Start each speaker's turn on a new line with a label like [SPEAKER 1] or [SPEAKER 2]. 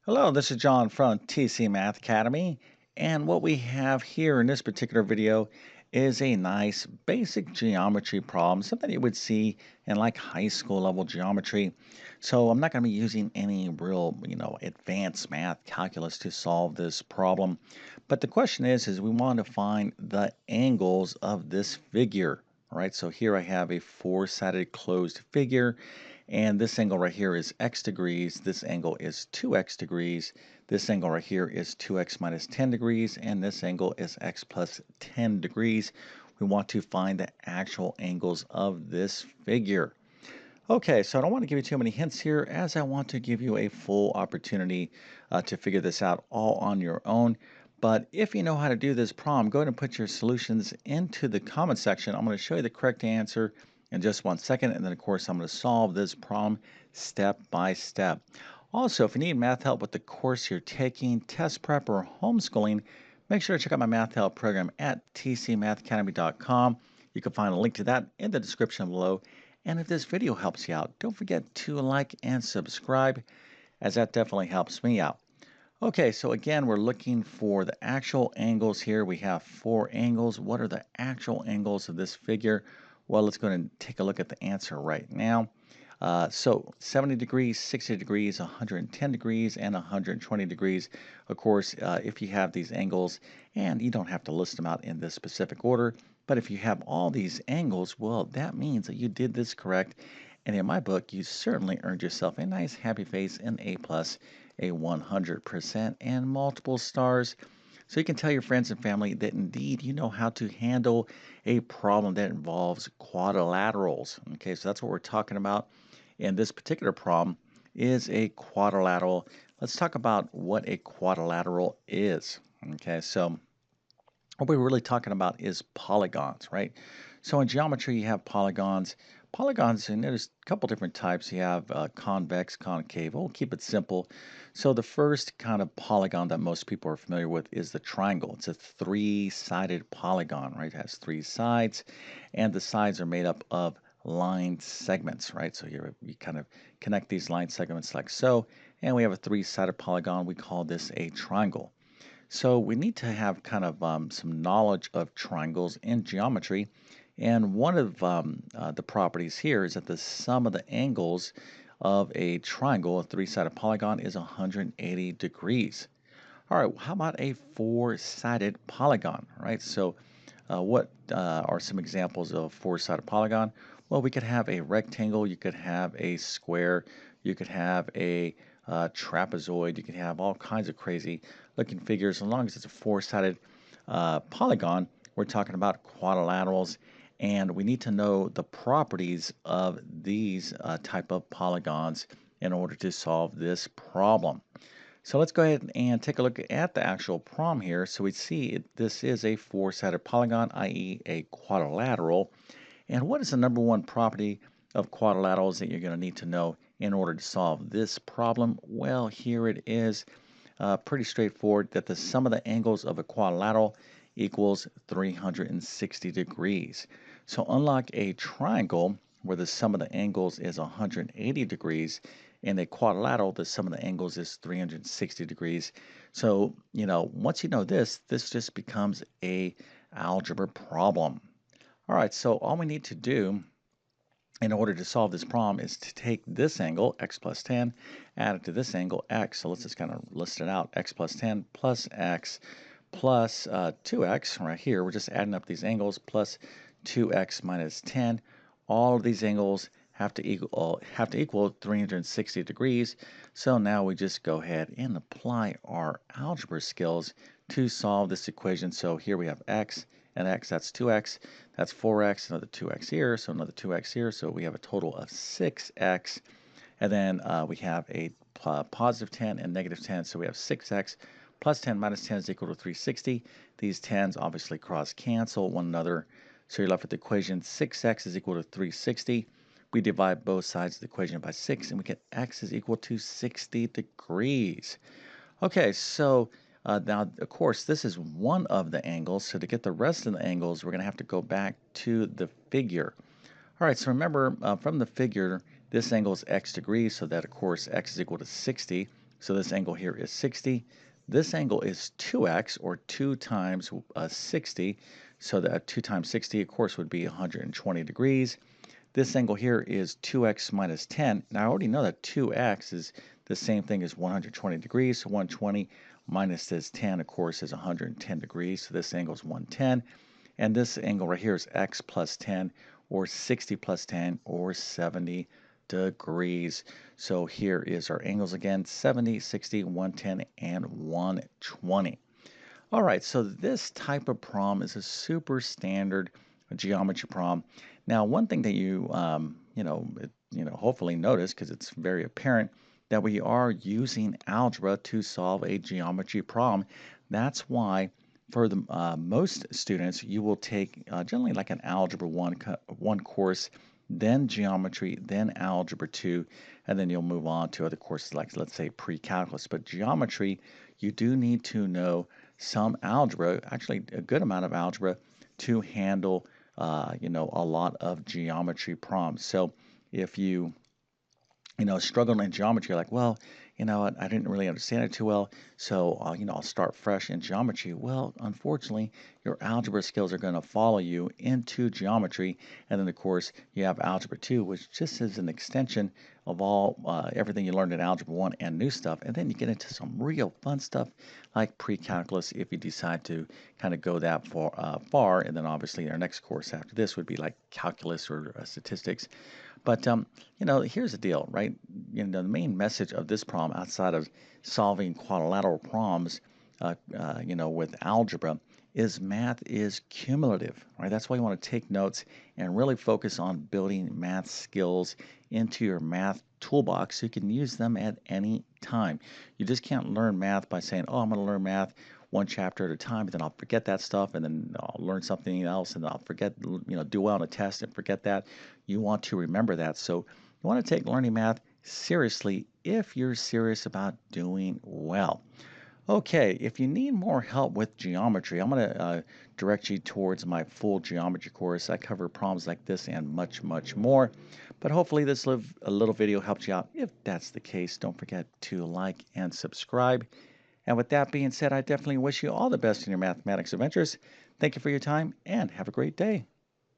[SPEAKER 1] Hello, this is John from TC Math Academy, and what we have here in this particular video is a nice basic geometry problem, something you would see in like high school level geometry. So I'm not going to be using any real, advanced math calculus to solve this problem. But the question is we want to find the angles of this figure. All right, so here I have a four-sided closed figure. And this angle right here is x degrees. This angle is 2x degrees. This angle right here is 2x minus 10 degrees. And this angle is x plus 10 degrees. We want to find the actual angles of this figure. Okay, so I don't want to give you too many hints here as I want to give you a full opportunity to figure this out all on your own. But if you know how to do this problem, go ahead and put your solutions into the comment section. I'm going to show you the correct answer in just 1 second. And then, of course, I'm going to solve this problem step by step. Also, if you need math help with the course you're taking, test prep, or homeschooling, make sure to check out my math help program at tcmathacademy.com. You can find a link to that in the description below. And if this video helps you out, don't forget to like and subscribe, as that definitely helps me out. Okay, so again, we're looking for the actual angles here. We have four angles. What are the actual angles of this figure? Well, let's go ahead and take a look at the answer right now. So 70 degrees, 60 degrees, 110 degrees, and 120 degrees. Of course, if you have these angles, and you don't have to list them out in this specific order, but if you have all these angles, well, that means that you did this correct. And in my book, you certainly earned yourself a nice happy face, an A+, a 100%, and multiple stars. So you can tell your friends and family that indeed you know how to handle a problem that involves quadrilaterals. Okay, so that's what we're talking about in this particular problem is a quadrilateral. Let's talk about what a quadrilateral is. Okay, so what we're really talking about is polygons, right? So in geometry, you have polygons. Polygons, and there's a couple different types. You have convex, concave. We'll keep it simple. So the first kind of polygon that most people are familiar with is the triangle. It's a three-sided polygon, right? It has three sides, and the sides are made up of line segments, right? So here we kind of connect these line segments like so, and we have a three-sided polygon. We call this a triangle. So we need to have kind of some knowledge of triangles in geometry. And one of the properties here is that the sum of the angles of a triangle, a three-sided polygon, is 180 degrees. All right, how about a four-sided polygon, right? So what are some examples of four-sided polygon? Well, we could have a rectangle, you could have a square, you could have a trapezoid, you could have all kinds of crazy looking figures. As long as it's a four-sided polygon, we're talking about quadrilaterals, and we need to know the properties of these type of polygons in order to solve this problem. So let's go ahead and take a look at the actual problem here. So we see this is a four-sided polygon, i.e. a quadrilateral. And what is the number one property of quadrilaterals that you're going to need to know in order to solve this problem? Well, here it is. Pretty straightforward that the sum of the angles of a quadrilateral equals 360 degrees. So unlike a triangle, where the sum of the angles is 180 degrees, in a quadrilateral, the sum of the angles is 360 degrees. So, once you know this, this just becomes a algebra problem. All right, so all we need to do in order to solve this problem is to take this angle, x plus 10, add it to this angle, x. So let's just kind of list it out. X plus 10 plus x plus 2x right here. We're just adding up these angles plus 2x minus 10. All of these angles have to equal 360 degrees. So now we just go ahead and apply our algebra skills to solve this equation. So here we have x and x, that's 2x, that's 4x, another 2x here, so another 2x here, so we have a total of 6x, and then we have a positive 10 and negative 10, so we have 6x plus 10 minus 10 is equal to 360. These 10s obviously cross cancel one another, so you're left with the equation 6x is equal to 360. We divide both sides of the equation by 6, and we get x is equal to 60 degrees. Okay, so now, of course, this is one of the angles, so to get the rest of the angles, we're going to have to go back to the figure. All right, so remember, from the figure, this angle is x degrees, so that, of course, x is equal to 60. So this angle here is 60. This angle is 2x, or 2 times 60. So that 2 times 60, of course, would be 120 degrees. This angle here is 2x minus 10. Now I already know that 2x is the same thing as 120 degrees. So 120 minus this 10, of course, is 110 degrees. So this angle is 110. And this angle right here is x plus 10, or 60 plus 10, or 70 degrees. So here is our angles again: 70, 60, 110, and 120. All right, so this type of problem is a super standard geometry problem. Now, one thing that hopefully notice, because it's very apparent, that we are using algebra to solve a geometry problem. That's why for the most students, you will take generally like an Algebra 1 course, then Geometry, then Algebra 2, and then you'll move on to other courses like, let's say, Pre-Calculus. But Geometry, you do need to know some algebra, actually a good amount of algebra, to handle a lot of geometry problems. So if you struggle in geometry, you're like, well, I didn't really understand it too well, so I'll start fresh in geometry. Well, unfortunately, your algebra skills are going to follow you into geometry, and then of course you have algebra 2, which just is an extension of everything you learned in algebra 1 and new stuff, and then you get into some real fun stuff like pre-calculus if you decide to kind of go that far, and then obviously our next course after this would be like calculus or statistics. But here's the deal, right? The main message of this problem, outside of solving quadrilateral problems, with algebra, is math is cumulative, right? That's why you want to take notes and really focus on building math skills into your math toolbox so you can use them at any time. You just can't learn math by saying, "Oh, I'm going to learn math one chapter at a time, but then I'll forget that stuff, and then I'll learn something else, and I'll forget, do well on a test and forget that." You want to remember that. So you want to take learning math seriously if you're serious about doing well. Okay, if you need more help with geometry, I'm going to direct you towards my full geometry course. I cover problems like this and much, much more. But hopefully this little video helped you out. If that's the case, don't forget to like and subscribe. And with that being said, I definitely wish you all the best in your mathematics adventures. Thank you for your time and have a great day.